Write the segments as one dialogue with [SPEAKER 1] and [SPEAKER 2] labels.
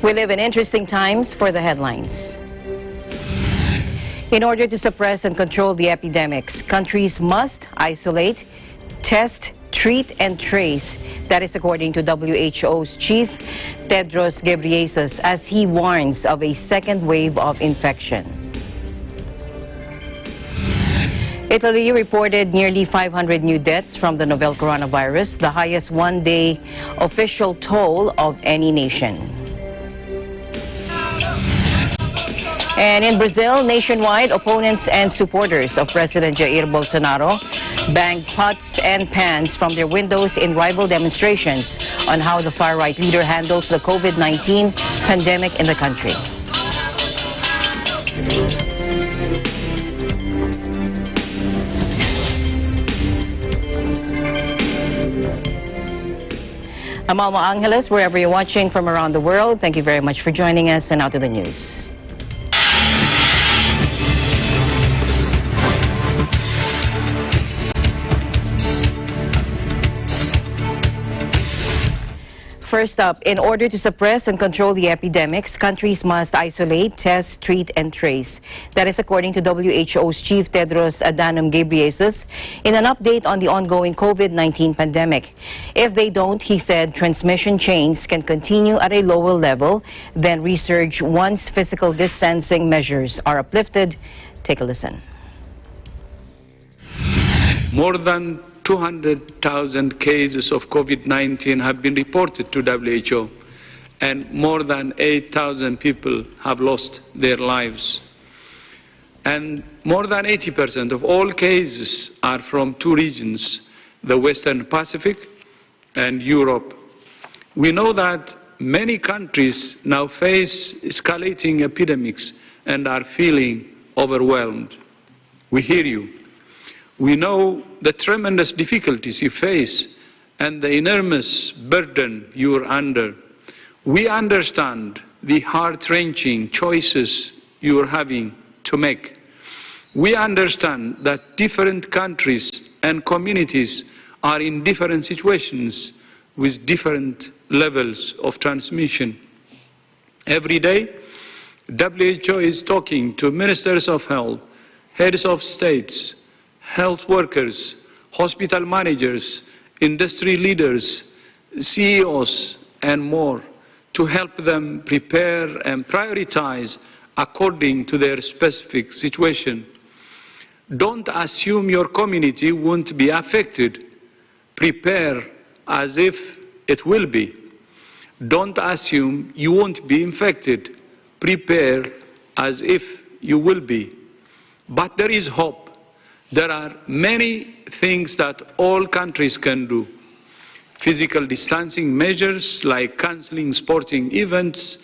[SPEAKER 1] We live in interesting times for the headlines. In order to suppress and control the epidemics, countries must isolate, test, treat, and trace. That is according to WHO's chief, Tedros Ghebreyesus, as he warns of a second wave of infection. Italy reported nearly 500 new deaths from the novel coronavirus, the highest one-day official toll of any nation. And in Brazil, nationwide, opponents and supporters of President Jair Bolsonaro banged pots and pans from their windows in rival demonstrations on how the far-right leader handles the COVID-19 pandemic in the country. I'm Alma Angeles, wherever you're watching from around the world. Thank you very much for joining us, and now to the news. First up, in order to suppress and control the epidemics, countries must isolate, test, treat, and trace. That is according to WHO's chief Tedros Adhanom Ghebreyesus in an update on the ongoing COVID-19 pandemic. If they don't, he said, transmission chains can continue at a lower level than resurge once physical distancing measures are uplifted. Take a listen.
[SPEAKER 2] More than 200,000 cases of COVID-19 have been reported to WHO, and more than 8,000 people have lost their lives. And more than 80% of all cases are from two regions, the Western Pacific and Europe. We know that many countries now face escalating epidemics and are feeling overwhelmed. We hear you. We know the tremendous difficulties you face and the enormous burden you are under. We understand the heart-wrenching choices you are having to make. We understand that different countries and communities are in different situations with different levels of transmission. Every day, WHO is talking to ministers of health, heads of states, health workers, hospital managers, industry leaders, CEOs, and more, to help them prepare and prioritize according to their specific situation. Don't assume your community won't be affected. Prepare as if it will be. Don't assume you won't be infected. Prepare as if you will be. But there is hope. There are many things that all countries can do. Physical distancing measures like cancelling sporting events,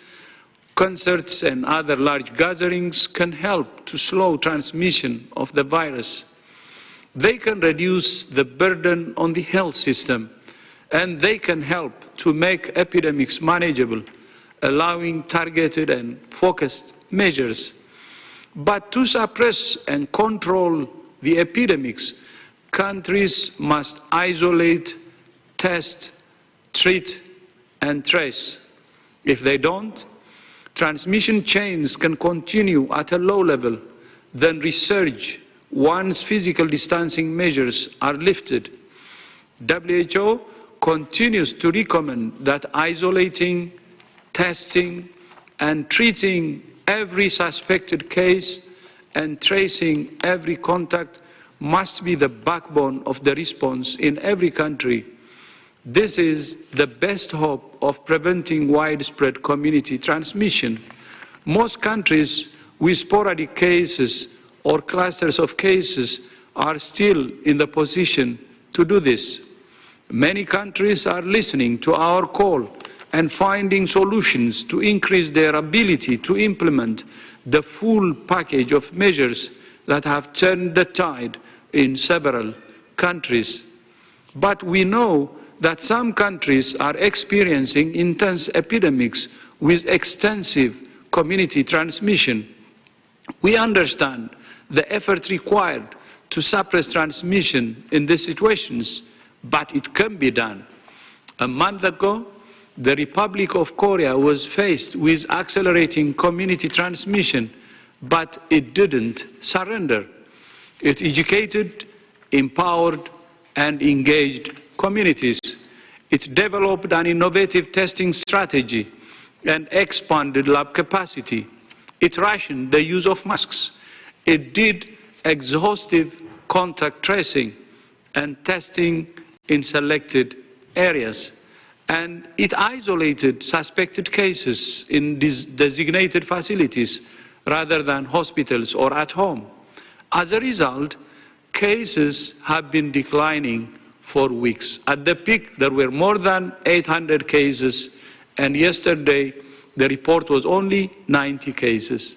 [SPEAKER 2] concerts and other large gatherings can help to slow transmission of the virus. They can reduce the burden on the health system, and they can help to make epidemics manageable, allowing targeted and focused measures. But to suppress and control the epidemics, countries must isolate, test, treat, and trace. If they don't, transmission chains can continue at a low level, then resurge once physical distancing measures are lifted. WHO continues to recommend that isolating, testing, and treating every suspected case and tracing every contact must be the backbone of the response in every country. This is the best hope of preventing widespread community transmission. Most countries with sporadic cases or clusters of cases are still in the position to do this. Many countries are listening to our call and finding solutions to increase their ability to implement the full package of measures that have turned the tide in several countries. But we know that some countries are experiencing intense epidemics with extensive community transmission. We understand the effort required to suppress transmission in these situations, but it can be done. A month ago, the Republic of Korea was faced with accelerating community transmission, but it didn't surrender. It educated, empowered, and engaged communities. It developed an innovative testing strategy and expanded lab capacity. It rationed the use of masks. It did exhaustive contact tracing and testing in selected areas. And it isolated suspected cases in these designated facilities rather than hospitals or at home. As a result, cases have been declining for weeks. At the peak, there were more than 800 cases, and yesterday the report was only 90 cases.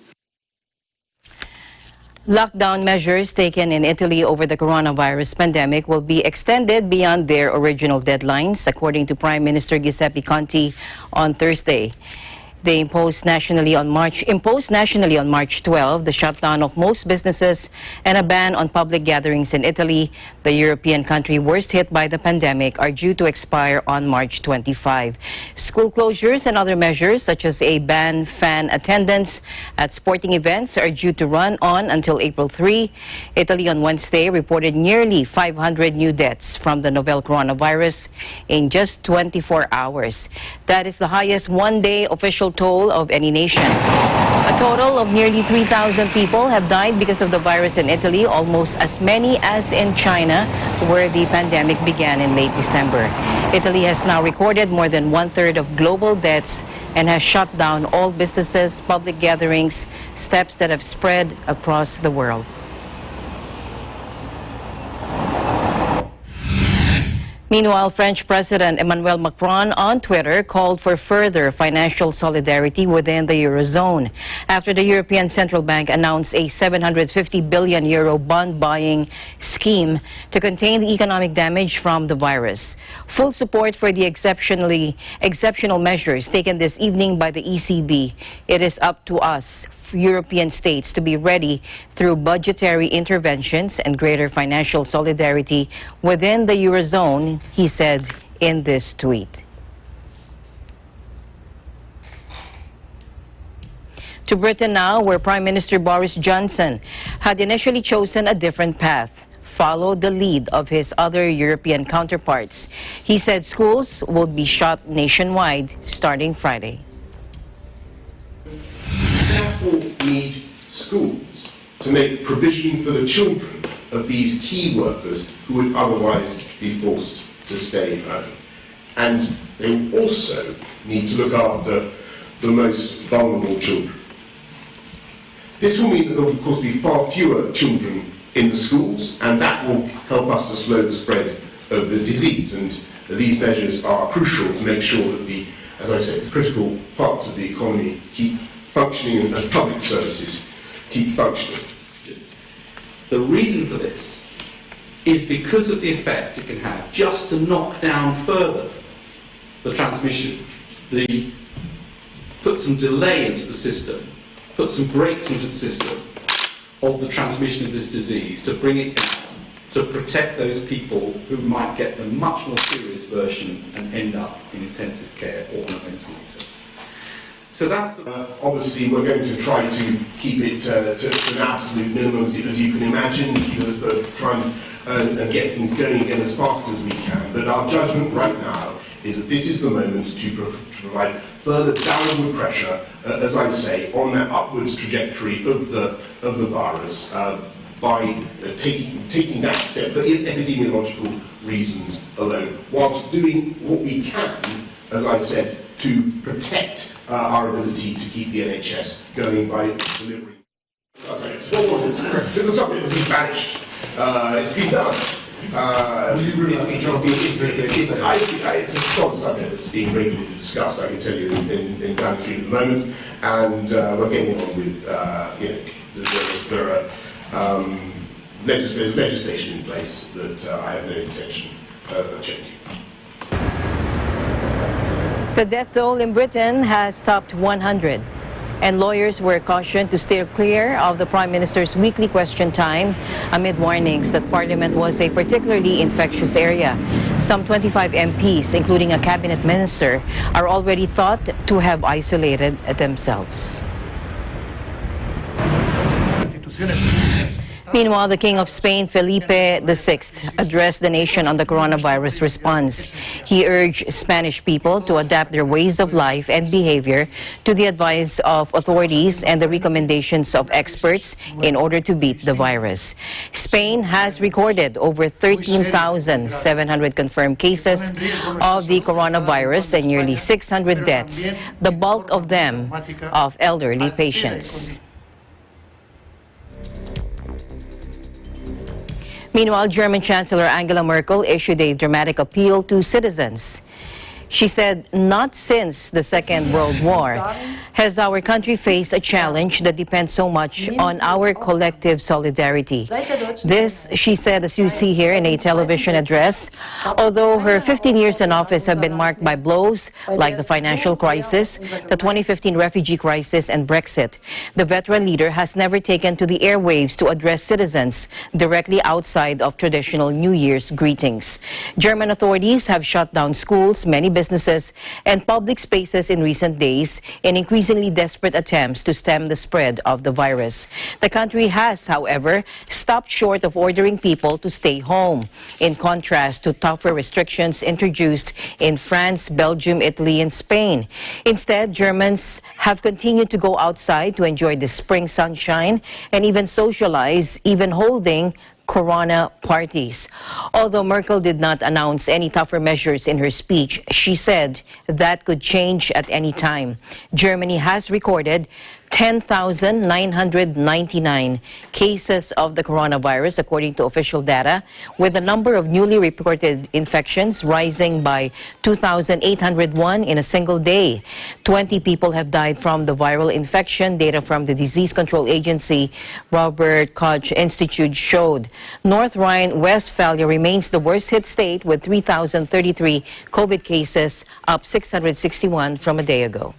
[SPEAKER 1] Lockdown measures taken in Italy over the coronavirus pandemic will be extended beyond their original deadlines, according to Prime Minister Giuseppe Conte on Thursday. They imposed nationally on March 12 the shutdown of most businesses and a ban on public gatherings in Italy. The European country worst hit by the pandemic are due to expire on March 25. School closures and other measures such as a ban fan attendance at sporting events are due to run on until April 3. Italy on Wednesday reported nearly 500 new deaths from the novel coronavirus in just 24 hours. That is the highest one-day official toll of any nation. A total of nearly 3,000 people have died because of the virus in Italy, almost as many as in China, where the pandemic began in late December. Italy has now recorded more than one-third of global deaths and has shut down all businesses, public gatherings, steps that have spread across the world. Meanwhile, French President Emmanuel Macron on Twitter called for further financial solidarity within the Eurozone after the European Central Bank announced a 750 billion euro bond buying scheme to contain the economic damage from the virus. Full support for the exceptional measures taken this evening by the ECB. It is up to us, European states, to be ready through budgetary interventions and greater financial solidarity within the Eurozone, he said in this tweet. To Britain now, where Prime Minister Boris Johnson had initially chosen a different path, followed the lead of his other European counterparts. He said schools would be shut nationwide starting Friday.
[SPEAKER 3] Therefore, need schools to make provision for the children of these key workers who would otherwise be forced to stay home. And they also need to look after the most vulnerable children. This will mean that there will, of course, be far fewer children in the schools, and that will help us to slow the spread of the disease. And these measures are crucial to make sure that the, as I said, the critical parts of the economy keep functioning and public services keep functioning.
[SPEAKER 4] The reason for this is because of the effect it can have just to knock down further the transmission, put some delay into the system, put some brakes into the system of the transmission of this disease, to bring it down, to protect those people who might get the much more serious version and end up in intensive care or on a ventilator. So that's
[SPEAKER 3] obviously we're going to try to keep it to an absolute minimum, as you can imagine, try and get things going again as fast as we can. But our judgment right now is that this is the moment to provide further downward pressure, as I say, on that upwards trajectory of the virus by taking that step for epidemiological reasons alone, whilst doing what we can, as I said, to protect our ability to keep the NHS going by delivering. It's a subject that's been banished. It's been done. It's a strong subject that's being regularly discussed, I can tell you, in country at the moment, and we're getting on with, there's legislation in place that I have no intention of changing.
[SPEAKER 1] The death toll in Britain has topped 100. And lawyers were cautioned to steer clear of the Prime Minister's weekly question time amid warnings that Parliament was a particularly infectious area. Some 25 MPs, including a cabinet minister, are already thought to have isolated themselves. Meanwhile, the King of Spain, Felipe VI, addressed the nation on the coronavirus response. He urged Spanish people to adapt their ways of life and behavior to the advice of authorities and the recommendations of experts in order to beat the virus. Spain has recorded over 13,700 confirmed cases of the coronavirus and nearly 600 deaths, the bulk of them of elderly patients. Meanwhile, German Chancellor Angela Merkel issued a dramatic appeal to citizens. She said, not since the Second World War has our country faced a challenge that depends so much on our collective solidarity. This, she said, as you see here in a television address, although her 15 years in office have been marked by blows like the financial crisis, the 2015 refugee crisis, and Brexit, the veteran leader has never taken to the airwaves to address citizens directly outside of traditional New Year's greetings. German authorities have shut down schools, many businesses, and public spaces in recent days in increasingly desperate attempts to stem the spread of the virus. The country has, however, stopped short of ordering people to stay home, in contrast to tougher restrictions introduced in France, Belgium, Italy, and Spain. Instead, Germans have continued to go outside to enjoy the spring sunshine and even socialize, even holding Corona parties. Although Merkel did not announce any tougher measures in her speech, she said that could change at any time. Germany has recorded 10,999 cases of the coronavirus, according to official data, with the number of newly reported infections rising by 2,801 in a single day. 20 people have died from the viral infection, data from the Disease Control Agency Robert Koch Institute showed. North Rhine-Westphalia remains the worst-hit state with 3,033 COVID cases, up 661 from a day ago.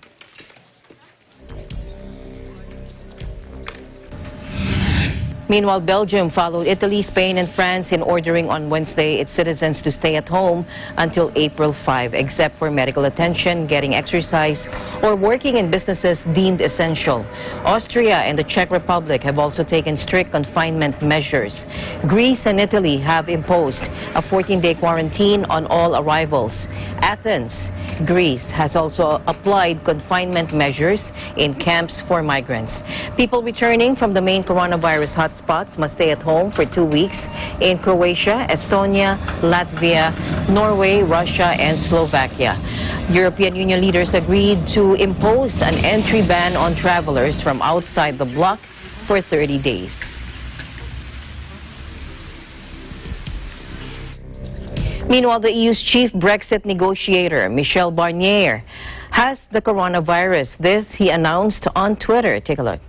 [SPEAKER 1] Meanwhile, Belgium followed Italy, Spain, and France in ordering on Wednesday its citizens to stay at home until April 5, except for medical attention, getting exercise, or working in businesses deemed essential. Austria and the Czech Republic have also taken strict confinement measures. Greece and Italy have imposed a 14-day quarantine on all arrivals. Athens, Greece, has also applied confinement measures in camps for migrants. People returning from the main coronavirus hotspots must stay at home for 2 weeks in Croatia, Estonia, Latvia, Norway, Russia, and Slovakia. European Union leaders agreed to impose an entry ban on travelers from outside the bloc for 30 days. Meanwhile, the EU's chief Brexit negotiator, Michel Barnier, has the coronavirus. This he announced on Twitter. Take a look.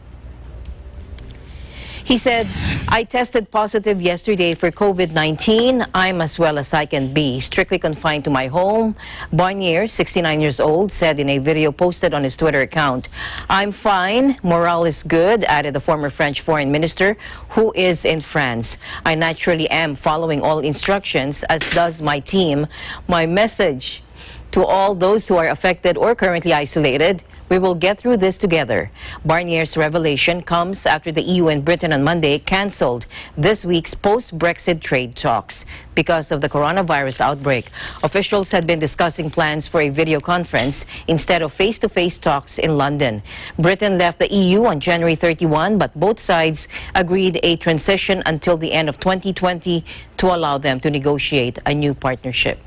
[SPEAKER 1] He said, I tested positive yesterday for COVID-19. I'm as well as I can be, strictly confined to my home. Barnier, 69 years old, said in a video posted on his Twitter account, I'm fine, morale is good, added the former French foreign minister, who is in France. I naturally am following all instructions, as does my team. My message to all those who are affected or currently isolated, we will get through this together. Barnier's revelation comes after the EU and Britain on Monday canceled this week's post-Brexit trade talks because of the coronavirus outbreak. Officials had been discussing plans for a video conference instead of face-to-face talks in London. Britain left the EU on January 31, but both sides agreed a transition until the end of 2020 to allow them to negotiate a new partnership.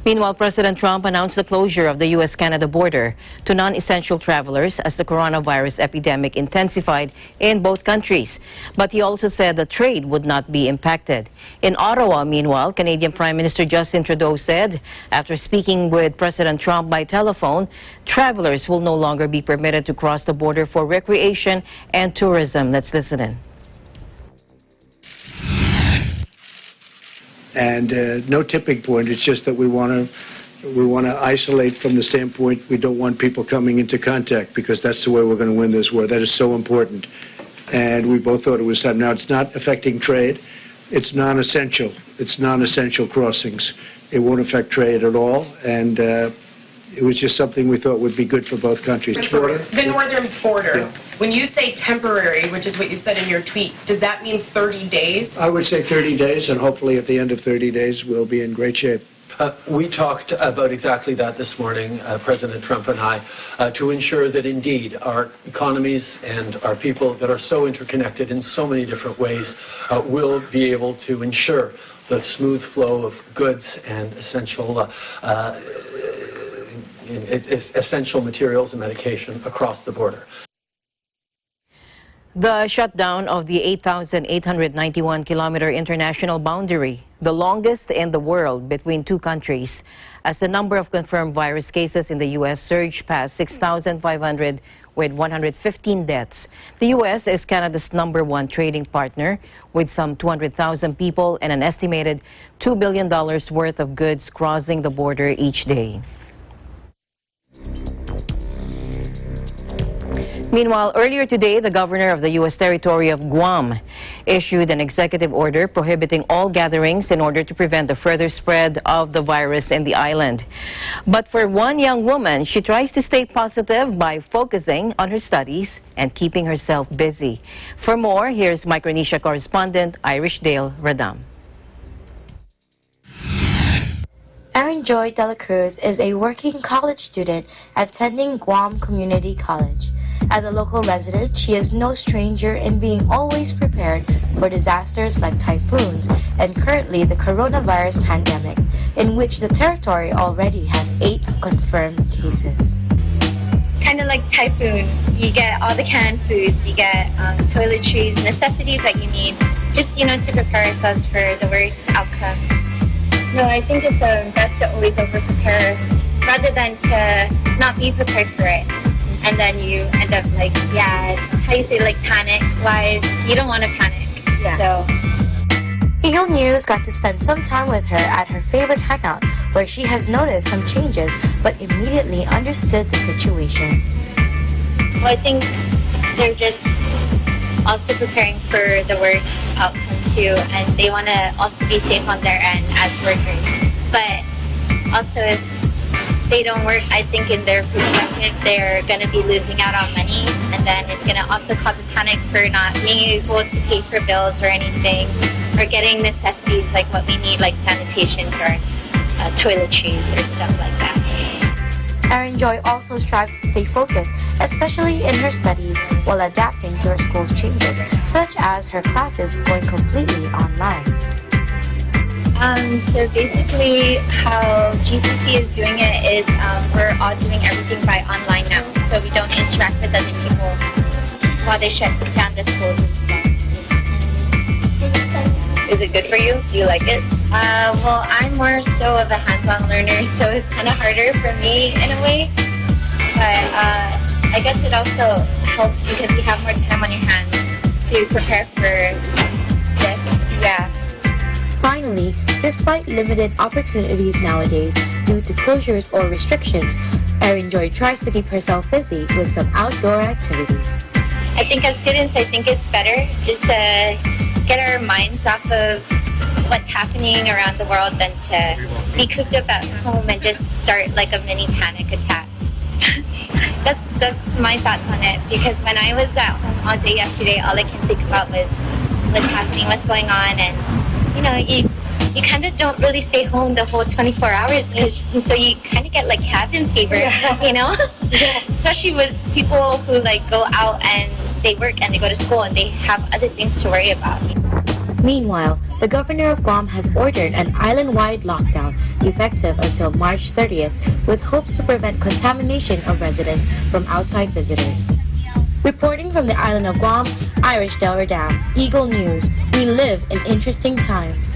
[SPEAKER 1] Meanwhile, President Trump announced the closure of the U.S.-Canada border to non-essential travelers as the coronavirus epidemic intensified in both countries. But he also said that trade would not be impacted. In Ottawa, meanwhile, Canadian Prime Minister Justin Trudeau said, after speaking with President Trump by telephone, travelers will no longer be permitted to cross the border for recreation and tourism. Let's listen in.
[SPEAKER 5] And no tipping point. It's just that we want to, We want to isolate from the standpoint we don't want people coming into contact, because that's the way we're going to win this war. That is so important. And we both thought it was time. Now, it's not affecting trade. It's non-essential. It's non-essential crossings. It won't affect trade at all. And it was just something we thought would be good for both countries.
[SPEAKER 6] The northern border.
[SPEAKER 5] Yeah.
[SPEAKER 6] When you say temporary, which is what you said in your tweet, does that mean 30 days?
[SPEAKER 5] I would say 30 days, and hopefully at the end of 30 days, we'll be in great shape.
[SPEAKER 7] We talked about exactly that this morning, President Trump and I, to ensure that indeed our economies and our people that are so interconnected in so many different ways will be able to ensure the smooth flow of goods and essential materials and medication across the border.
[SPEAKER 1] The shutdown of the 8,891-kilometer international boundary, the longest in the world between two countries, as the number of confirmed virus cases in the U.S. surged past 6,500 with 115 deaths. The U.S. is Canada's #1 trading partner, with some 200,000 people and an estimated $2 billion worth of goods crossing the border each day. Meanwhile, earlier today, the governor of the U.S. territory of Guam issued an executive order prohibiting all gatherings in order to prevent the further spread of the virus in the island. But for one young woman, she tries to stay positive by focusing on her studies and keeping herself busy. For more, here's Micronesia correspondent Irish Dale Radam.
[SPEAKER 8] Erin Joy de la Cruz is a working college student attending Guam Community College. As a local resident, she is no stranger in being always prepared for disasters like typhoons and currently the coronavirus pandemic, in which the territory already has 8 confirmed cases.
[SPEAKER 9] Kind of like typhoon, you get all the canned foods, you get toiletries, necessities that you need, just, to prepare ourselves for the worst outcome. No, I think it's best to always over-prepare rather than to not be prepared for it. And then you end up panic-wise. You don't want to panic. Yeah. So.
[SPEAKER 8] Eagle News got to spend some time with her at her favorite hangout, where she has noticed some changes but immediately understood the situation.
[SPEAKER 9] Well, I think they're just also preparing for the worst outcome too, and they want to also be safe on their end as workers. But also, if they don't work, I think in their perspective, they're going to be losing out on money, and then it's going to also cause a panic for not being able to pay for bills or anything, or getting necessities like what we need, like sanitations or toiletries or stuff like that.
[SPEAKER 8] Erin Joy also strives to stay focused, especially in her studies, while adapting to her school's changes, such as her classes going completely online.
[SPEAKER 9] So basically how GCC is doing it is we're all doing everything by online now, so we don't interact with other people while they shut down the schools and stuff. Is it good for you? Do you like it? Well, I'm more so of a hands-on learner, so it's kind of harder for me in a way, but I guess it also helps because you have more time on your hands to prepare for this. Yeah.
[SPEAKER 8] Finally, despite limited opportunities nowadays due to closures or restrictions, Erin Joy tries to keep herself busy with some outdoor activities.
[SPEAKER 9] I think as students, I think it's better just to get our minds off of what's happening around the world than to be cooped up at home and just start like a mini panic attack. That's my thoughts on it, because when I was at home all day yesterday, all I can think about was what's happening, what's going on, and you kind of don't really stay home the whole 24 hours, so you kind of get like cabin fever, Especially with people who like go out and they work and they go to school and they have other things to worry about.
[SPEAKER 8] Meanwhile, the governor of Guam has ordered an island-wide lockdown effective until March 30th, with hopes to prevent contamination of residents from outside visitors. Reporting from the island of Guam, Irish Dale Radam, Eagle News. We live in interesting times.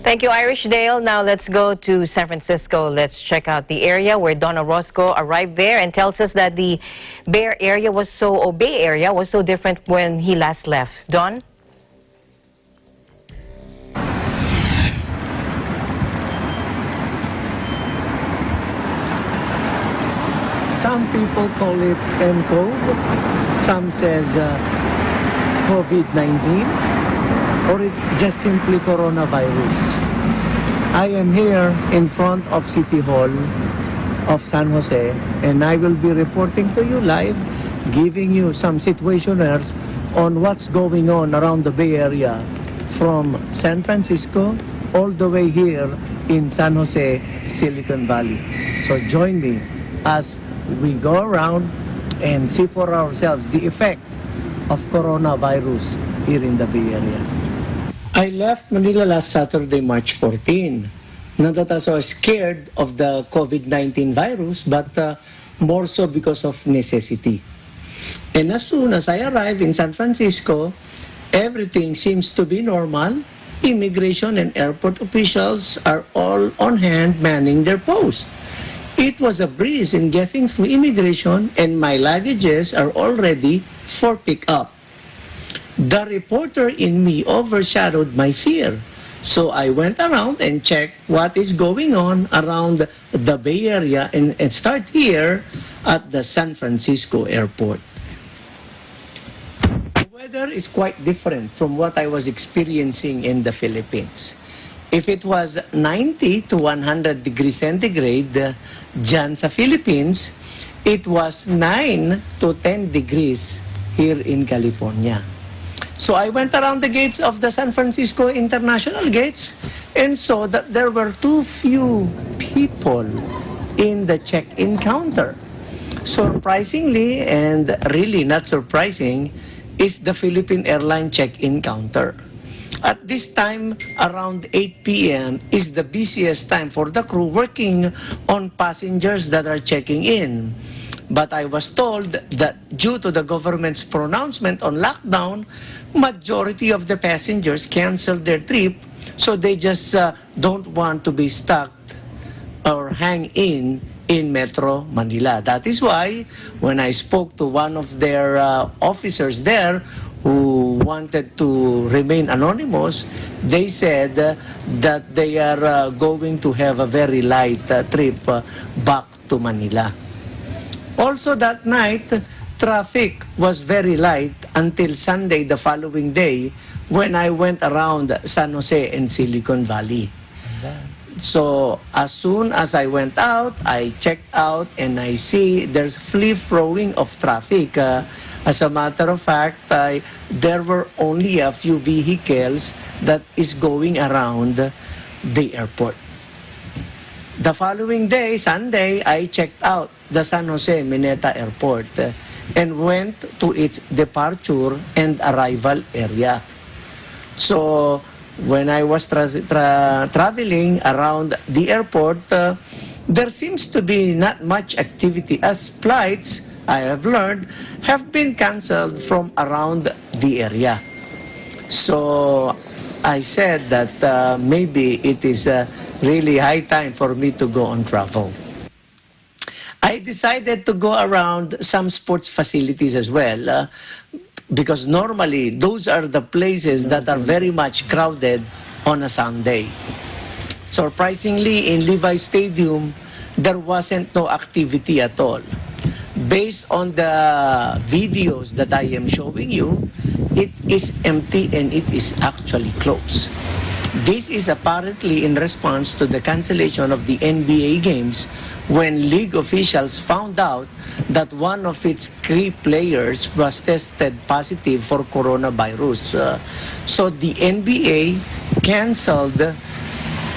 [SPEAKER 1] Thank you, Irish Dale. Now let's go to San Francisco. Let's check out the area where Don Orozco arrived there and tells us that the Bay Area was so different when he last left. Don?
[SPEAKER 10] Some people call it NCOV, some says COVID-19, or it's just simply coronavirus. I am here in front of City Hall of San Jose, and I will be reporting to you live, giving you some situationers on what's going on around the Bay Area from San Francisco all the way here in San Jose, Silicon Valley. So join me as we go around and see for ourselves the effect of coronavirus here in the Bay Area. I left Manila last Saturday, March 14. Not that I was scared of the COVID-19 virus, but more so because of necessity. And as soon as I arrived in San Francisco, everything seems to be normal. Immigration and airport officials are all on hand manning their posts. It was a breeze in getting through immigration, and my luggages are all ready for pickup. The reporter in me overshadowed my fear, so I went around and checked what is going on around the Bay Area and start here at the San Francisco airport. The weather is quite different from what I was experiencing in the Philippines. If it was 90 to 100 degrees centigrade dyan sa Philippines, it was 9 to 10 degrees here in California. So I went around the gates of the San Francisco International gates and saw that there were too few people in the check-in counter. Surprisingly, and really not surprising, is the Philippine airline check-in counter. At this time, around 8 p.m. is the busiest time for the crew working on passengers that are checking in. But I was told that due to the government's pronouncement on lockdown, majority of the passengers canceled their trip, so they just don't want to be stuck or hang in Metro Manila. That is why when I spoke to one of their officers there who wanted to remain anonymous, they said that they are going to have a very light trip back to Manila. Also that night, traffic was very light until Sunday the following day when I went around San Jose and Silicon Valley. So as soon as I went out, I checked out and I see there's free-flowing of traffic. As a matter of fact, there were only a few vehicles that is going around the airport. The following day, Sunday, I checked out the San Jose Mineta Airport and went to its departure and arrival area. So when I was traveling around the airport, there seems to be not much activity as flights, I have learned, have been canceled from around the area. So I said that maybe it is really high time for me to go on travel. I decided to go around some sports facilities as well, because normally those are the places that are very much crowded on a Sunday. Surprisingly, in Levi Stadium, there wasn't no activity at all. Based on the videos that I am showing you, it is empty and it is actually closed. This is apparently in response to the cancellation of the NBA games when league officials found out that one of its key players was tested positive for coronavirus. So the NBA canceled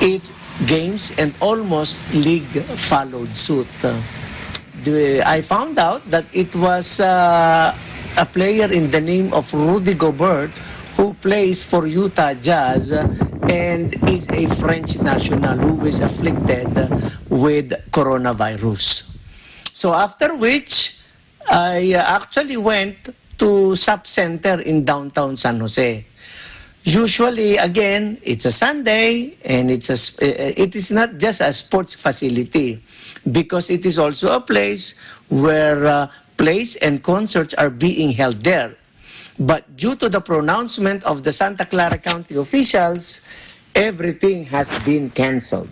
[SPEAKER 10] its games and almost league followed suit. I found out that it was a player in the name of Rudy Gobert who plays for Utah Jazz and is a French national who is afflicted with coronavirus. So after which, I actually went to Sub Center in downtown San Jose. Usually, again, it's a Sunday and it is not just a sports facility because it is also a place where plays and concerts are being held there. But due to the pronouncement of the Santa Clara County officials, everything has been canceled.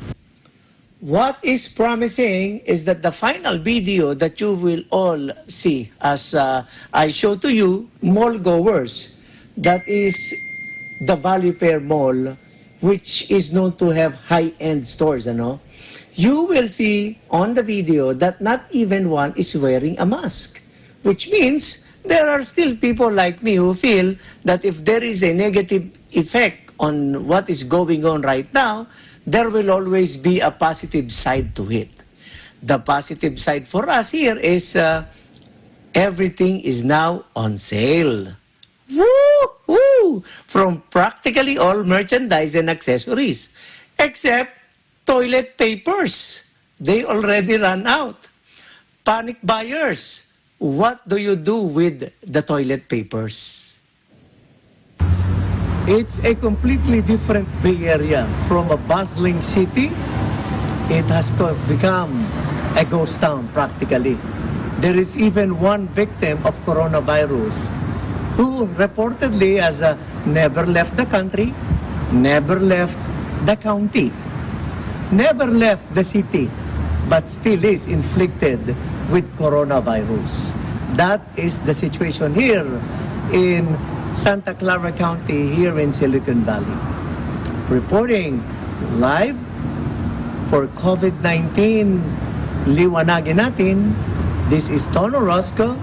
[SPEAKER 10] What is promising is that the final video that you will all see as I show to you, mall goers, that is the Valley Fair Mall, which is known to have high-end stores, you will see on the video that not even one is wearing a mask, which means there are still people like me who feel that if there is a negative effect on what is going on right now, there will always be a positive side to it. The positive side for us here is everything is now on sale. Woo! Woo! From practically all merchandise and accessories, except toilet papers. They already ran out. Panic buyers. What do you do with the toilet papers? It's a completely different Bay Area. From a bustling city, it has become a ghost town practically. There is even one victim of coronavirus who reportedly has never left the country, never left the county, never left the city, but still is inflicted with coronavirus. That is the situation here in Santa Clara County, here in Silicon Valley. Reporting live for COVID-19, liwanagin natin. This is Ton Orozco.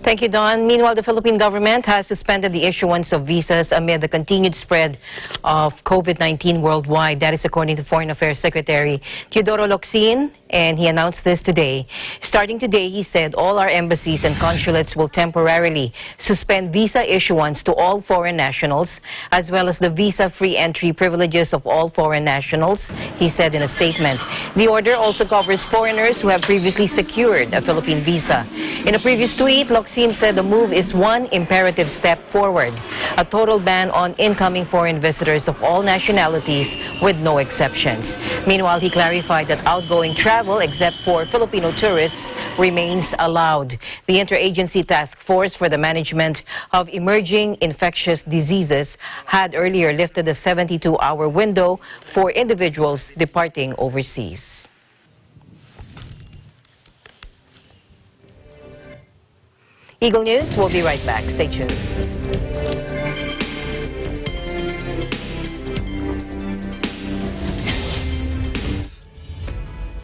[SPEAKER 1] Thank you, Don. Meanwhile, the Philippine government has suspended the issuance of visas amid the continued spread of COVID-19 worldwide. That is according to Foreign Affairs Secretary Teodoro Locsin, and he announced this today. Starting today, he said all our embassies and consulates will temporarily suspend visa issuance to all foreign nationals, as well as the visa-free entry privileges of all foreign nationals, he said in a statement. The order also covers foreigners who have previously secured a Philippine visa. In a previous tweet, Locsin said the move is one imperative step forward, a total ban on incoming foreign visitors of all nationalities with no exceptions. Meanwhile, he clarified that outgoing travel, except for Filipino tourists, remains allowed. The Interagency Task Force for the Management of Emerging Infectious Diseases had earlier lifted the 72-hour window for individuals departing overseas. Eagle News, we'll be right back. Stay tuned.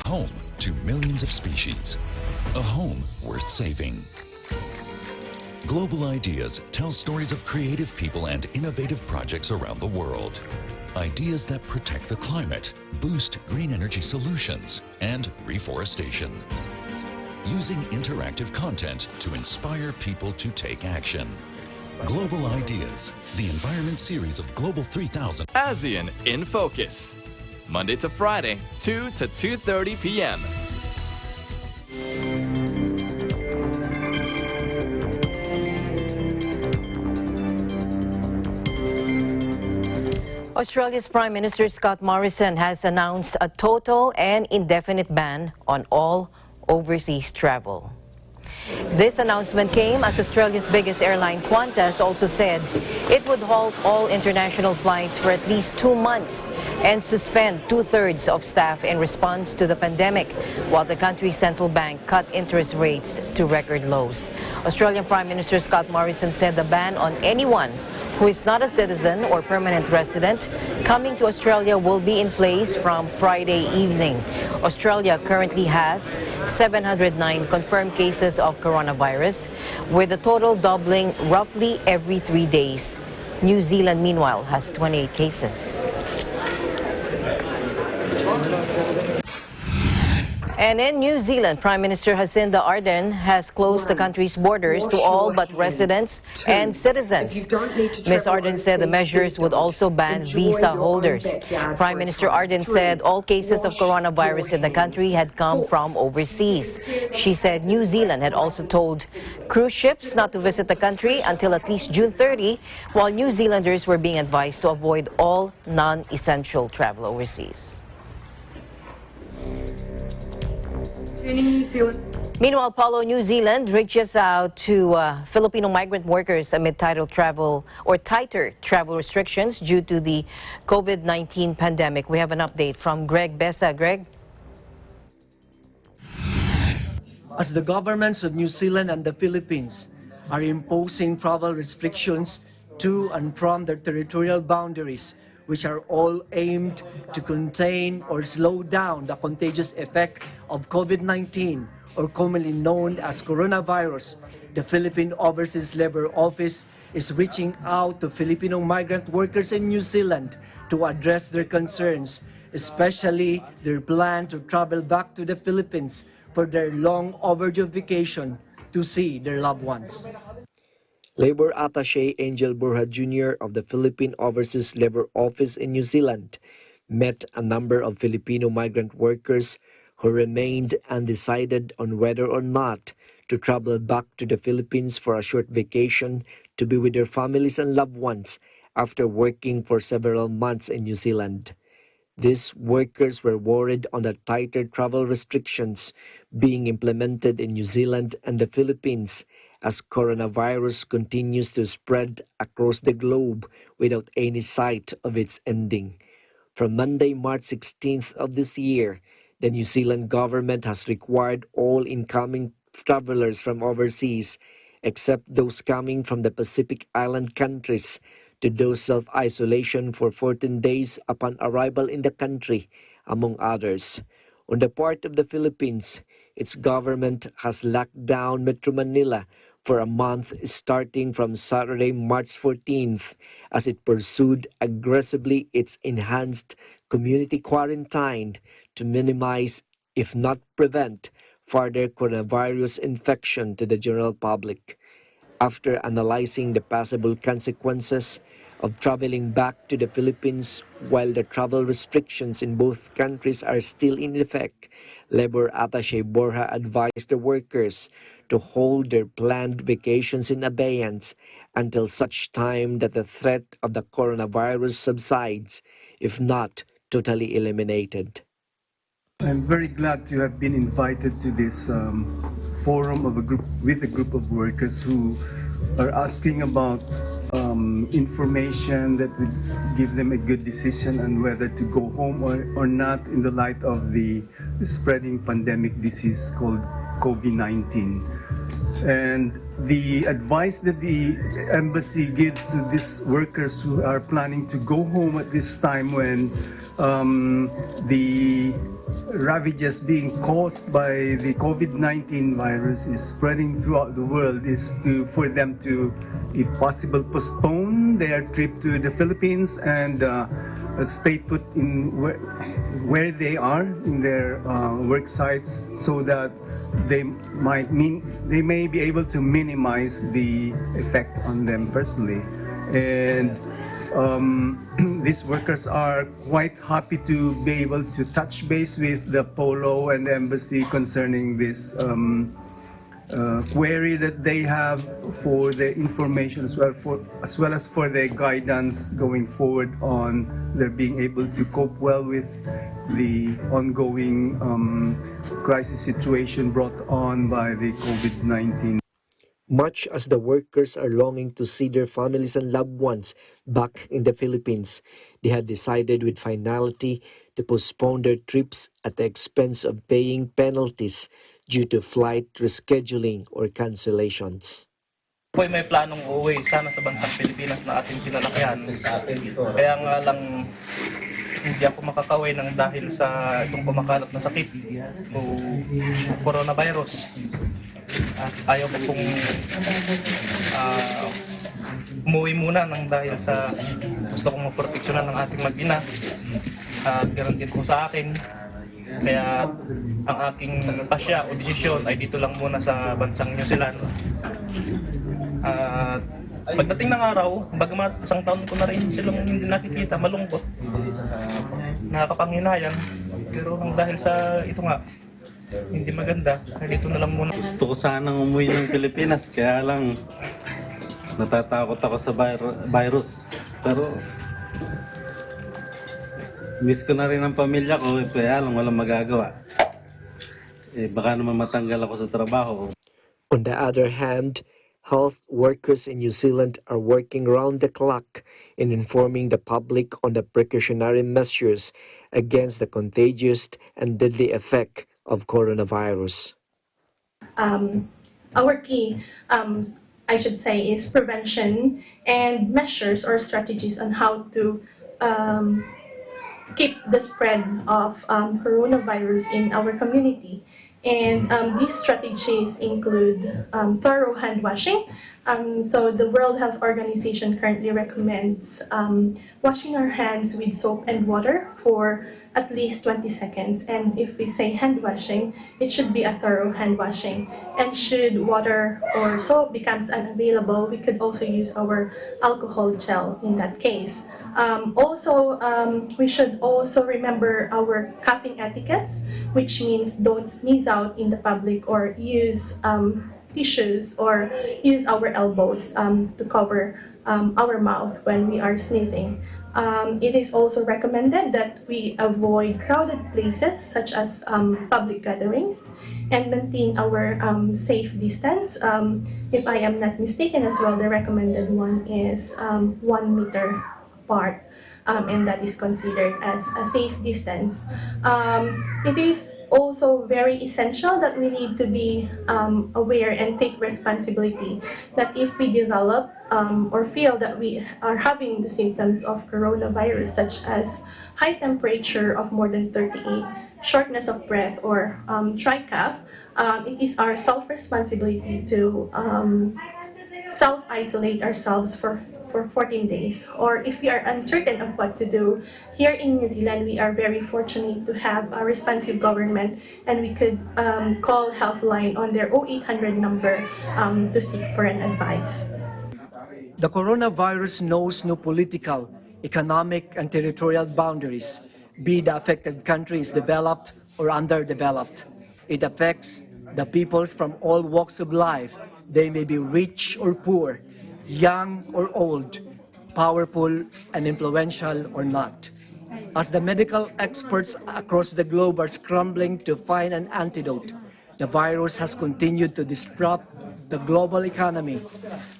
[SPEAKER 11] Home to millions of species. A home worth saving. Global Ideas tells stories of creative people and innovative projects around the world. Ideas that protect the climate, boost green energy solutions, and reforestation. Using interactive content to inspire people to take action. Global Ideas, the environment series of Global 3000.
[SPEAKER 12] ASEAN in Focus, Monday to Friday, 2 to 2:30 p.m.
[SPEAKER 1] Australia's Prime Minister Scott Morrison has announced a total and indefinite ban on all overseas travel. This announcement came as Australia's biggest airline, Qantas, also said it would halt all international flights for at least 2 months and suspend 2/3 of staff in response to the pandemic, while the country's central bank cut interest rates to record lows. Australian Prime Minister Scott Morrison said the ban on anyone who is not a citizen or permanent resident coming to Australia will be in place from Friday evening. Australia currently has 709 confirmed cases of coronavirus, with the total doubling roughly every 3 days. New Zealand, meanwhile, has 28 cases. And in New Zealand, Prime Minister Jacinda Ardern has closed the country's borders to all but residents and citizens. Ms. Ardern said the measures would also ban visa holders. Prime Minister Ardern said all cases of coronavirus in the country had come from overseas. She said New Zealand had also told cruise ships not to visit the country until at least June 30, while New Zealanders were being advised to avoid all non-essential travel overseas. Meanwhile, Paulo, New Zealand reaches out to Filipino migrant workers amid tighter travel restrictions due to the COVID-19 pandemic. We have an update from Greg Besa. Greg?
[SPEAKER 10] As the governments of New Zealand and the Philippines are imposing travel restrictions to and from their territorial boundaries, which are all aimed to contain or slow down the contagious effect of COVID-19, or commonly known as coronavirus, the Philippine Overseas Labor Office is reaching out to Filipino migrant workers in New Zealand to address their concerns, especially their plan to travel back to the Philippines for their long overdue vacation to see their loved ones. Labor Attaché Angel Borja Jr. of the Philippine Overseas Labor Office in New Zealand met a number of Filipino migrant workers who remained undecided on whether or not to travel back to the Philippines for a short vacation to be with their families and loved ones after working for several months in New Zealand. These workers were worried on the tighter travel restrictions being implemented in New Zealand and the Philippines as coronavirus continues to spread across the globe without any sight of its ending. From Monday, March 16th of this year, the New Zealand government has required all incoming travelers from overseas, except those coming from the Pacific Island countries, to do self-isolation for 14 days upon arrival in the country, among others. On the part of the Philippines, its government has locked down Metro Manila for a month starting from Saturday, March 14th, as it pursued aggressively its enhanced community quarantine to minimize, if not prevent, further coronavirus infection to the general public. After analyzing the possible consequences of traveling back to the Philippines while the travel restrictions in both countries are still in effect, Labor Attaché Borja advised the workers to hold their planned vacations in abeyance until such time that the threat of the coronavirus subsides, if not totally eliminated.
[SPEAKER 13] I'm very glad to have been invited to this forum of with a group of workers who are asking about information that would give them a good decision on whether to go home or not in the light of the spreading pandemic disease called COVID-19. And the advice that the embassy gives to these workers who are planning to go home at this time when the ravages being caused by the COVID-19 virus is spreading throughout the world is for them to, if possible, postpone their trip to the Philippines and stay put in where they are in their work sites, so that they may be able to minimize the effect on them personally. And these workers are quite happy to be able to touch base with the Polo and the embassy concerning this query that they have for the information as well as for their guidance going forward on their being able to cope well with the ongoing crisis situation brought on by the COVID-19.
[SPEAKER 10] Much as the workers are longing to see their families and loved ones back in the Philippines, they had decided with finality to postpone their trips at the expense of paying penalties due to flight rescheduling or cancellations.
[SPEAKER 14] Ako'y may planong uuwi sana sa bansang Pilipinas na ating pinalakihan. Kaya nga lang hindi ako makakauwi ng dahil sa itong kumakalat na sakit o coronavirus. At ayaw ko pong umuwi muna ng dahil sa gusto kong maproteksyonan ng ating mag-ina. Ganoon din po sa akin. Kaya ang aking pasya o desisyon ay dito lang muna sa bansang New Zealand. Pagdating ng araw, bagamat isang taon ko na rin silang hindi nakikita, malungkot. Nakakapanghinayang. Pero dahil sa ito nga, hindi maganda, kaya dito na lang muna.
[SPEAKER 15] Gusto ko sanang umuwi ng Pilipinas, kaya lang natatakot ako sa virus. Pero miss ko na rin ang pamilya ko, kaya lang walang magagawa. baka naman matanggal ako sa trabaho.
[SPEAKER 16] On the other hand, health workers in New Zealand are working round the clock in informing the public on the precautionary measures against the contagious and deadly effect of coronavirus.
[SPEAKER 17] Our key, I should say, is prevention and measures or strategies on how to keep the spread of coronavirus in our community. And these strategies include thorough hand washing. So the World Health Organization currently recommends washing our hands with soap and water for at least 20 seconds. And if we say hand washing, it should be a thorough hand washing. And should water or soap becomes unavailable, we could also use our alcohol gel in that case. We should also remember our coughing etiquettes, which means don't sneeze out in the public or use tissues or use our elbows to cover our mouth when we are sneezing. It is also recommended that we avoid crowded places such as public gatherings and maintain our safe distance. If I am not mistaken as well, the recommended one is 1 meter apart, and that is considered as a safe distance. It is also very essential that we need to be aware and take responsibility that if we develop or feel that we are having the symptoms of coronavirus, such as high temperature of more than 38, shortness of breath, or dry cough, it is our self-responsibility to self-isolate ourselves for 14 days. Or if we are uncertain of what to do, here in New Zealand, we are very fortunate to have a responsive government, and we could call Healthline on their 0800 number to seek for an advice.
[SPEAKER 10] The coronavirus knows no political, economic, and territorial boundaries, be the affected countries developed or underdeveloped. It affects the peoples from all walks of life. They may be rich or poor, young or old, powerful and influential or not. As the medical experts across the globe are scrambling to find an antidote, the virus has continued to disrupt the global economy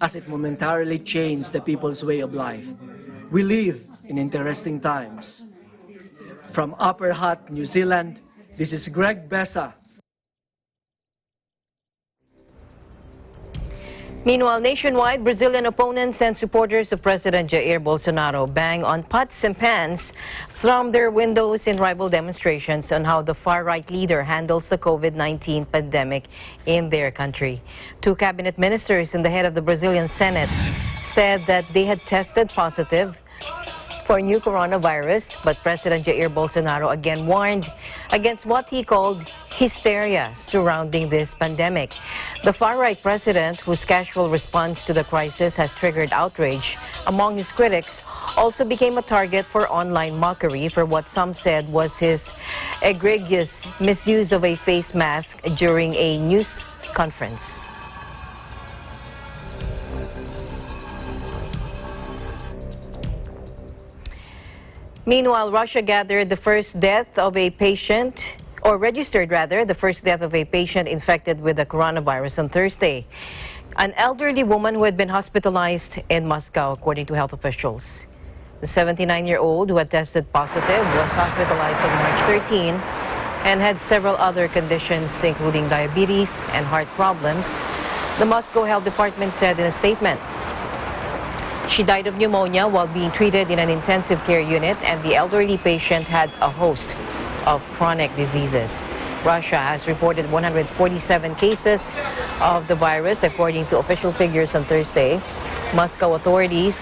[SPEAKER 10] as it momentarily changed the people's way of life. We live in interesting times. From Upper Hutt, New Zealand, this is Greg Bessa.
[SPEAKER 1] Meanwhile, nationwide, Brazilian opponents and supporters of President Jair Bolsonaro bang on pots and pans from their windows in rival demonstrations on how the far-right leader handles the COVID-19 pandemic in their country. Two cabinet ministers and the head of the Brazilian Senate said that they had tested positive for new coronavirus, but President Jair Bolsonaro again warned against what he called hysteria surrounding this pandemic. The far-right president, whose casual response to the crisis has triggered outrage among his critics, also became a target for online mockery for what some said was his egregious misuse of a face mask during a news conference. Meanwhile, Russia gathered the first death of a patient, or registered rather, the first death of a patient infected with the coronavirus on Thursday. An elderly woman who had been hospitalized in Moscow, according to health officials. The 79-year-old who had tested positive was hospitalized on March 13 and had several other conditions, including diabetes and heart problems, the Moscow Health Department said in a statement. She died of pneumonia while being treated in an intensive care unit, and the elderly patient had a host of chronic diseases. Russia has reported 147 cases of the virus, according to official figures on Thursday. Moscow authorities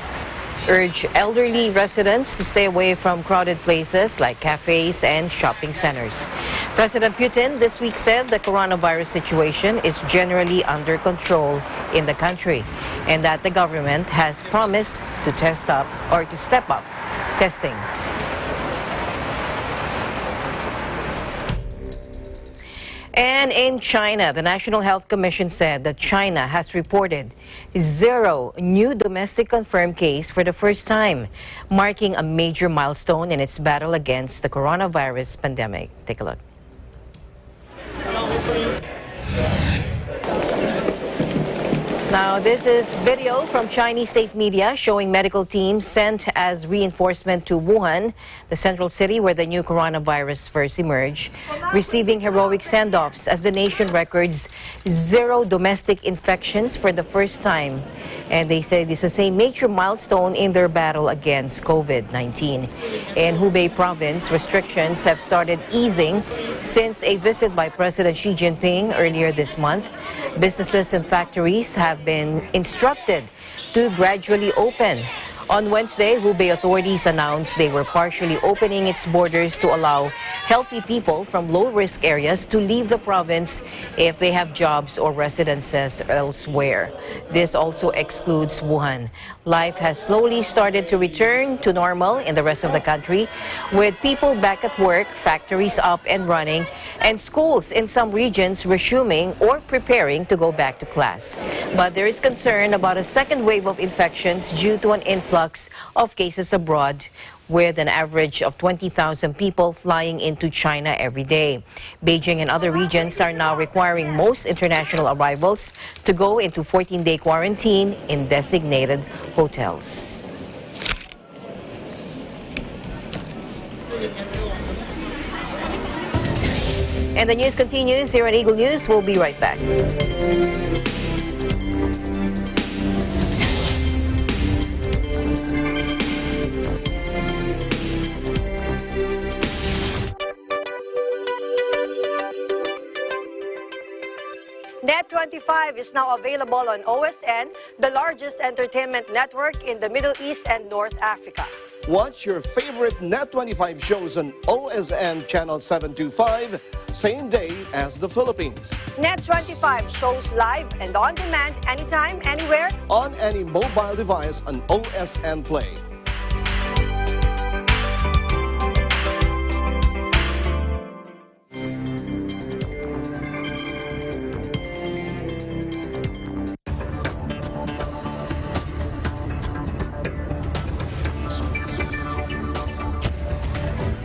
[SPEAKER 1] urge elderly residents to stay away from crowded places like cafes and shopping centers. President Putin this week said the coronavirus situation is generally under control in the country and that the government has promised to step up testing. And in China, the National Health Commission said that China has reported 0 new domestic confirmed case for the first time, marking a major milestone in its battle against the coronavirus pandemic. Take a look. Now, this is video from Chinese state media showing medical teams sent as reinforcement to Wuhan, the central city where the new coronavirus first emerged, receiving heroic send-offs as the nation records 0 domestic infections for the first time. And they say this is a major milestone in their battle against COVID-19. In Hubei province, restrictions have started easing since a visit by President Xi Jinping earlier this month. Businesses and factories have been instructed to gradually open. On Wednesday, Hubei authorities announced they were partially opening its borders to allow healthy people from low-risk areas to leave the province if they have jobs or residences elsewhere. This also excludes Wuhan. Life has slowly started to return to normal in the rest of the country, with people back at work, factories up and running, and schools in some regions resuming or preparing to go back to class. But there is concern about a second wave of infections due to an influx of cases abroad, with an average of 20,000 people flying into China every day. Beijing and other regions are now requiring most international arrivals to go into 14-day quarantine in designated hotels. And the news continues here on Eagle News. We'll be right back.
[SPEAKER 18] Net25 is now available on OSN, the largest entertainment network in the Middle East and North Africa.
[SPEAKER 19] Watch your favorite Net25 shows on OSN Channel 725, same day as the Philippines.
[SPEAKER 18] Net25 shows live and on demand anytime, anywhere,
[SPEAKER 19] on any mobile device on OSN Play.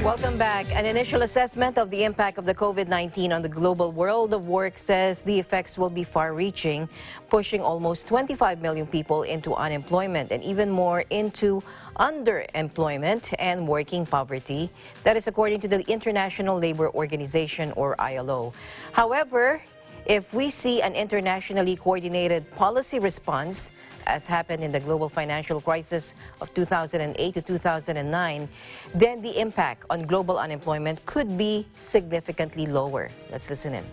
[SPEAKER 1] Welcome back. An initial assessment of the impact of the COVID-19 on the global world of work says the effects will be far-reaching, pushing almost 25 million people into unemployment and even more into underemployment and working poverty. That is according to the International Labor Organization, or ILO. However, if we see an internationally coordinated policy response, as happened in the global financial crisis of 2008 to 2009, then the impact on global unemployment could be significantly lower. Let's listen in.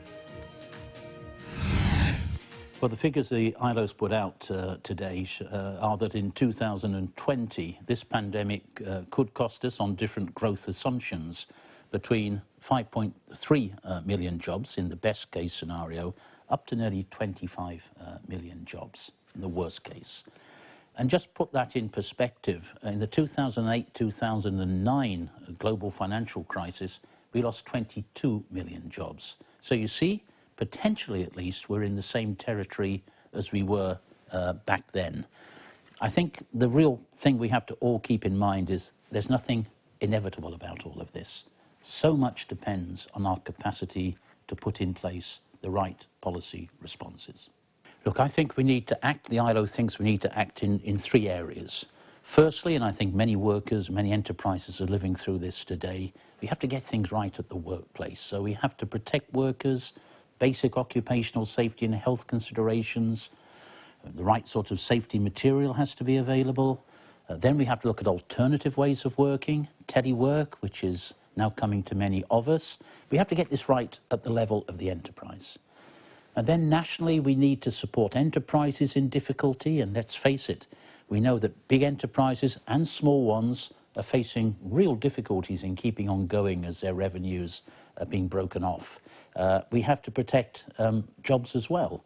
[SPEAKER 20] Well, the figures the ILO's put out today are that in 2020, this pandemic could cost us, on different growth assumptions, between 5.3 million jobs in the best case scenario, up to nearly 25 million jobs in the worst case. And just put that in perspective, in the 2008-2009 global financial crisis, we lost 22 million jobs. So you see, potentially at least, we're in the same territory as we were back then. I think the real thing we have to all keep in mind is there's nothing inevitable about all of this. So much depends on our capacity to put in place the right policy responses. Look, I think we need to act, the ILO thinks we need to act in three areas. Firstly, and I think many workers, many enterprises are living through this today, we have to get things right at the workplace. So we have to protect workers, basic occupational safety and health considerations, the right sort of safety material has to be available. Then we have to look at alternative ways of working, telework, which is now coming to many of us. We have to get this right at the level of the enterprise. And then nationally, we need to support enterprises in difficulty, and let's face it, we know that big enterprises and small ones are facing real difficulties in keeping on going as their revenues are being broken off. We have to protect jobs as well.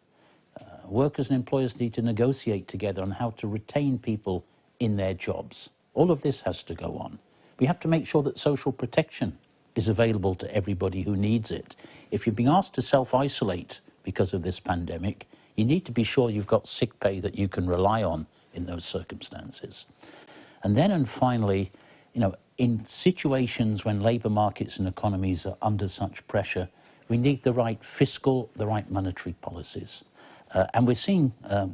[SPEAKER 20] Workers and employers need to negotiate together on how to retain people in their jobs. All of this has to go on. We have to make sure that social protection is available to everybody who needs it. If you're being asked to self-isolate because of this pandemic, you need to be sure you've got sick pay that you can rely on in those circumstances. And then, and finally, you know, in situations when labour markets and economies are under such pressure, We need the right fiscal, the right monetary policies. And we're seeing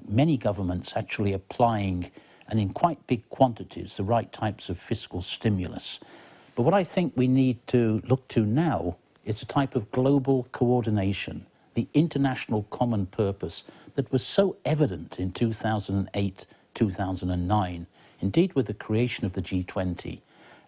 [SPEAKER 20] many governments actually applying, and in quite big quantities, the right types of fiscal stimulus. But what I think we need to look to now is a type of global coordination, the international common purpose that was so evident in 2008, 2009, indeed with the creation of the G20.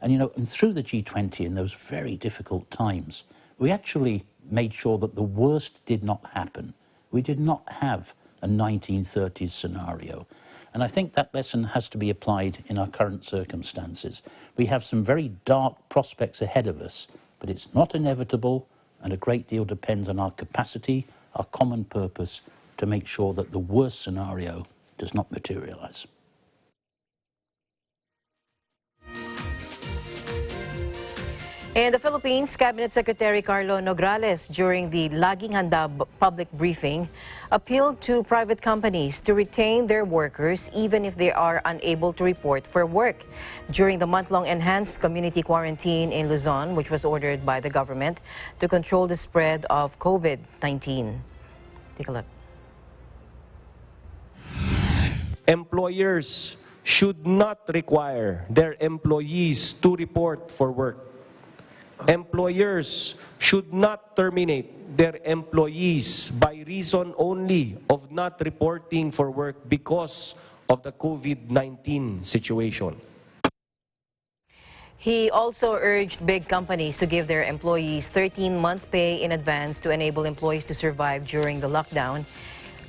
[SPEAKER 20] And, you know, and through the G20 in those very difficult times, we actually made sure that the worst did not happen. We did not have a 1930s scenario. And I think that lesson has to be applied in our current circumstances. We have some very dark prospects ahead of us, but it's not inevitable, and a great deal depends on our capacity, our common purpose, to make sure that the worst scenario does not materialize.
[SPEAKER 1] In the Philippines, Cabinet Secretary Carlo Nograles, during the Laging Handa public briefing, appealed to private companies to retain their workers even if they are unable to report for work. During the month-long enhanced community quarantine in Luzon, which was ordered by the government to control the spread of COVID-19. Take a look.
[SPEAKER 21] Employers should not require their employees to report for work. Employers should not terminate their employees by reason only of not reporting for work because of the COVID-19 situation.
[SPEAKER 1] He also urged big companies to give their employees 13-month pay in advance to enable employees to survive during the lockdown.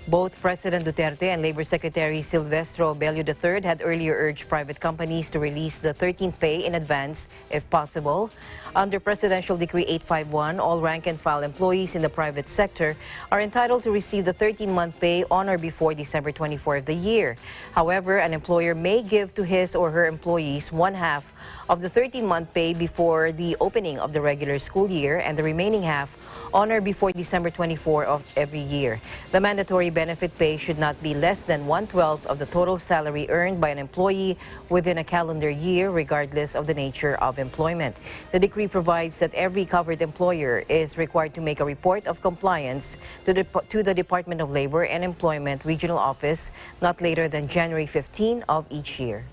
[SPEAKER 1] Both President Duterte and Labor Secretary Silvestro Bello III had earlier urged private companies to release the 13th pay in advance if possible. Under Presidential Decree 851, all rank-and-file employees in the private sector are entitled to receive the 13-month pay on or before December 24 of the year. However, an employer may give to his or her employees one-half of the 13-month pay before the opening of the regular school year and the remaining half on or before December 24 of every year. The mandatory benefit pay should not be less than 1/12 of the total salary earned by an employee within a calendar year, regardless of the nature of employment. The decree provides that every covered employer is required to make a report of compliance to the Department of Labor and Employment Regional Office not later than January 15 of each year.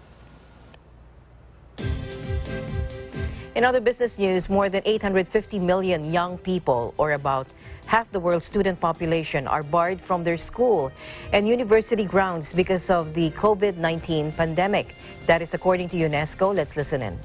[SPEAKER 1] In other business news, more than 850 million young people, or about half the world's student population, are barred from their school and university grounds because of the COVID-19 pandemic. That is according to UNESCO. Let's listen in.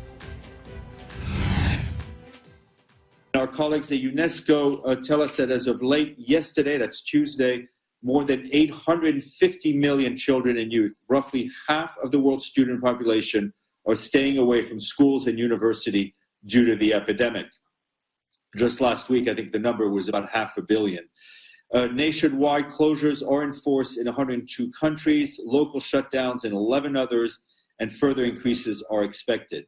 [SPEAKER 22] Our colleagues at UNESCO tell us that as of late yesterday, that's Tuesday, more than 850 million children and youth, roughly half of the world's student population, are staying away from schools and university due to the epidemic. Just last week, I think the number was about 500 million. Nationwide closures are in force in 102 countries, local shutdowns in 11 others, and further increases are expected.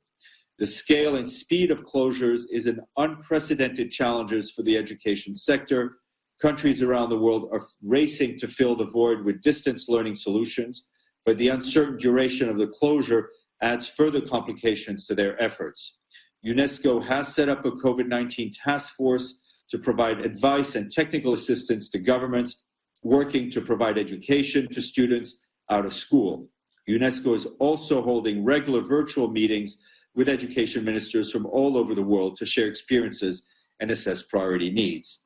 [SPEAKER 22] The scale and speed of closures is an unprecedented challenge for the education sector. Countries around the world are racing to fill the void with distance learning solutions, but the uncertain duration of the closure adds further complications to their efforts. UNESCO has set up a COVID-19 task force to provide advice and technical assistance to governments working to provide education to students out of school. UNESCO is also holding regular virtual meetings with education ministers from all over the world to share experiences and assess priority needs.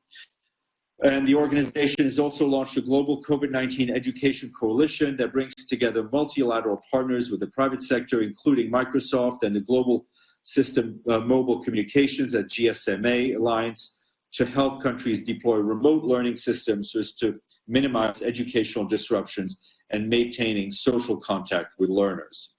[SPEAKER 22] And the organization has also launched a global COVID-19 education coalition that brings together multilateral partners with the private sector, including Microsoft and the Global System Mobile Communications at GSMA Alliance, to help countries deploy remote learning systems so as to minimize educational disruptions and maintaining social contact with learners.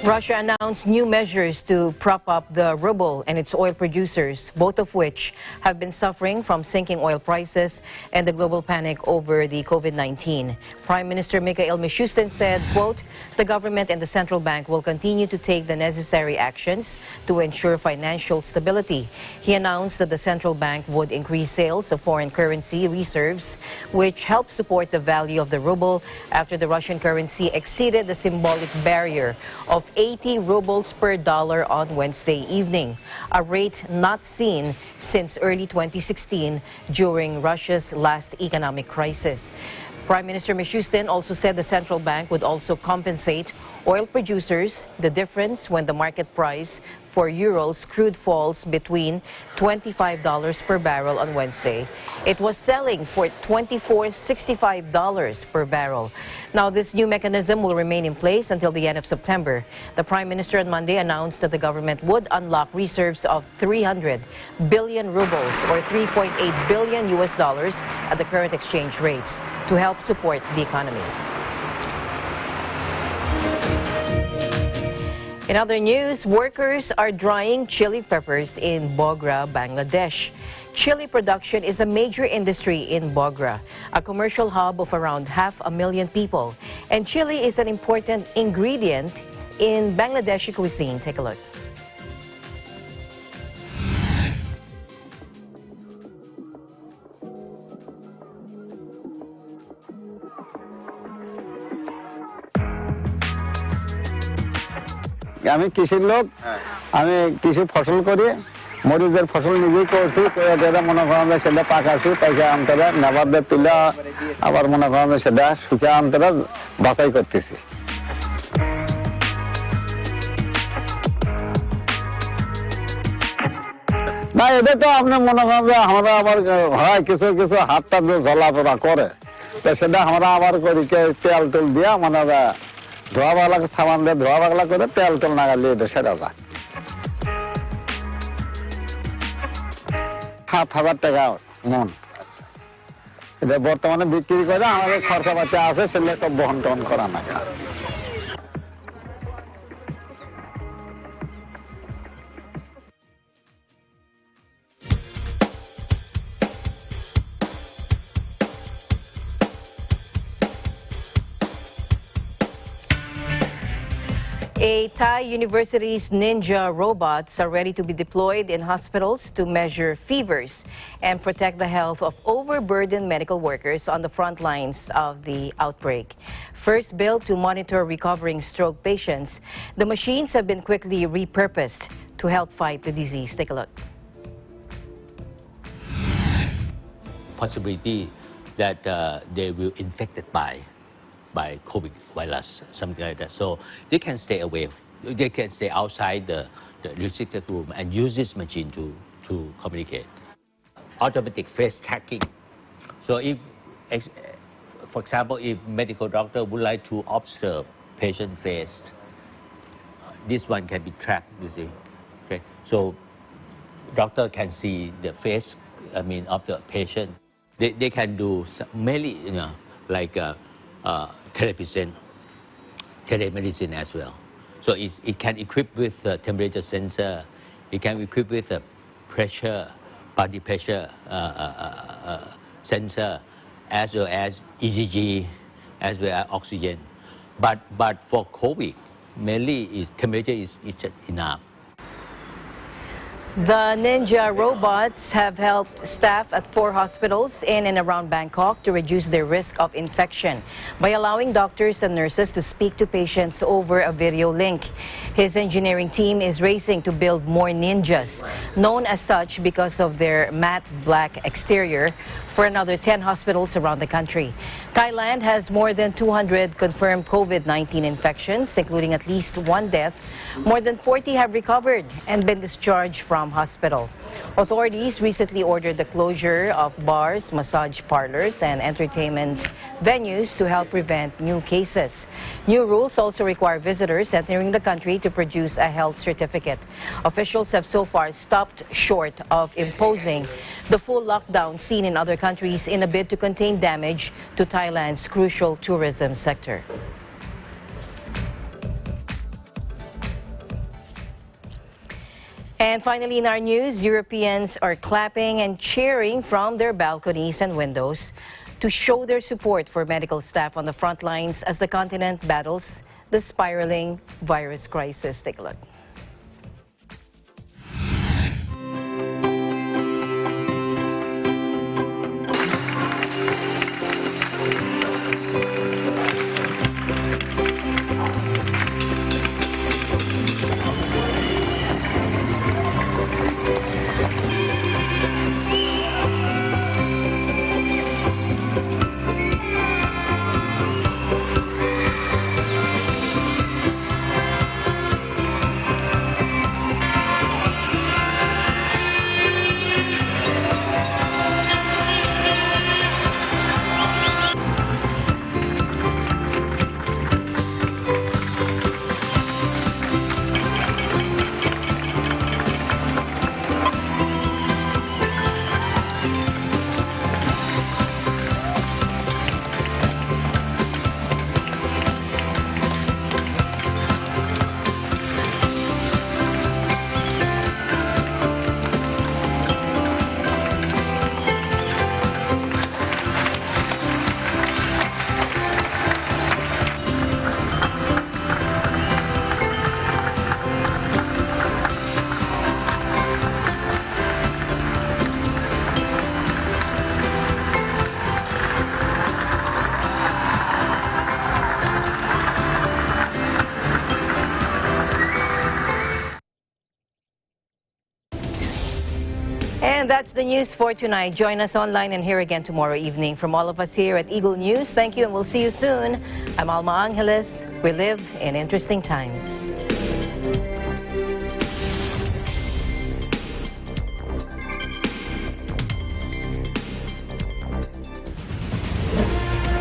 [SPEAKER 1] Russia announced new measures to prop up the ruble and its oil producers, both of which have been suffering from sinking oil prices and the global panic over the COVID-19. Prime Minister Mikhail Mishustin said, quote, "The government and the central bank will continue to take the necessary actions to ensure financial stability." He announced that the central bank would increase sales of foreign currency reserves, which helped support the value of the ruble after the Russian currency exceeded the symbolic barrier of 80 rubles per dollar on Wednesday evening, a rate not seen since early 2016 during Russia's last economic crisis. Prime Minister Mishustin also said the central bank would also compensate oil producers the difference when the market price for Urals crude falls between $25 per barrel on Wednesday. It was selling for $24.65 per barrel. Now, this new mechanism will remain in place until the end of September. The Prime Minister on Monday announced that the government would unlock reserves of 300 billion rubles or $3.8 billion at the current exchange rates to help support the economy. In other news, workers are drying chili peppers in Bogra, Bangladesh. Chili production is a major industry in Bogra, a commercial hub of around 500,000 people. And chili is an important ingredient in Bangladeshi cuisine. Take a look.
[SPEAKER 2] আমি কৃষির লোক, আমি কৃষি ফসল করি, মরিচের ফসল নিজেই করছি, করে মনে করেন যে সেটা পাকাছি, পাইকা আমতরা নেবাদে তুলে আবার মনে করেন যে সেটা শুকে আমতরা বাছাই করতেছি। না এটা তো আপনি মনে করেন যে আমরা আবার হয় কিছু কিছু হাতটা যে ঝোলাফোলা করে, তো সেটা আমরা আবার করি তেল তুল দিয়া মানে ধোয়া বাগলা সাবান দিয়ে ধোয়া বাগলা করে তেল তেল নাগালি এটা সেটা যায়। 7,000 টাকা মন এটা বর্তমানে বিক্রি করে আমাদের খরচাপাতি আছে, সেগুলো সব বহন টহন করা Naga.
[SPEAKER 1] A Thai university's ninja robots are ready to be deployed in hospitals to measure fevers and protect the health of overburdened medical workers on the front lines of the outbreak. First built to monitor recovering stroke patients, the machines have been quickly repurposed to help fight the disease. Take a look.
[SPEAKER 4] Possibility that they will infected by COVID virus, something like that. So they can stay away, they can stay outside the restricted room and use this machine to communicate. Automatic face tracking. So if, for example, if medical doctor would like to observe patient face, this one can be tracked, you see. Okay? So doctor can see the face, of the patient. They can do mainly, like telemedicine as well. So it can equip with a temperature sensor, it can equip with a pressure, body pressure sensor, as well as ECG, as well as oxygen. But for COVID, mainly temperature is just enough.
[SPEAKER 1] The ninja robots have helped staff at 4 hospitals in and around Bangkok to reduce their risk of infection by allowing doctors and nurses to speak to patients over a video link. His engineering team is racing to build more ninjas, known as such because of their matte black exterior, for another 10 hospitals around the country. Thailand has more than 200 confirmed COVID-19 infections, including at least 1 death. More than 40 have recovered and been discharged from hospital. Authorities recently ordered the closure of bars, massage parlors, and entertainment venues to help prevent new cases. New rules also require visitors entering the country to produce a health certificate. Officials have so far stopped short of imposing the full lockdown seen in other countries in a bid to contain damage to Thailand's crucial tourism sector. And finally, in our news, Europeans are clapping and cheering from their balconies and windows to show their support for medical staff on the front lines as the continent battles the spiraling virus crisis. Take a look. that's the news for tonight. Join us online and here again tomorrow evening. From all of us here at Eagle News, thank you and we'll see you soon. I'm Alma Angeles. We live in interesting times.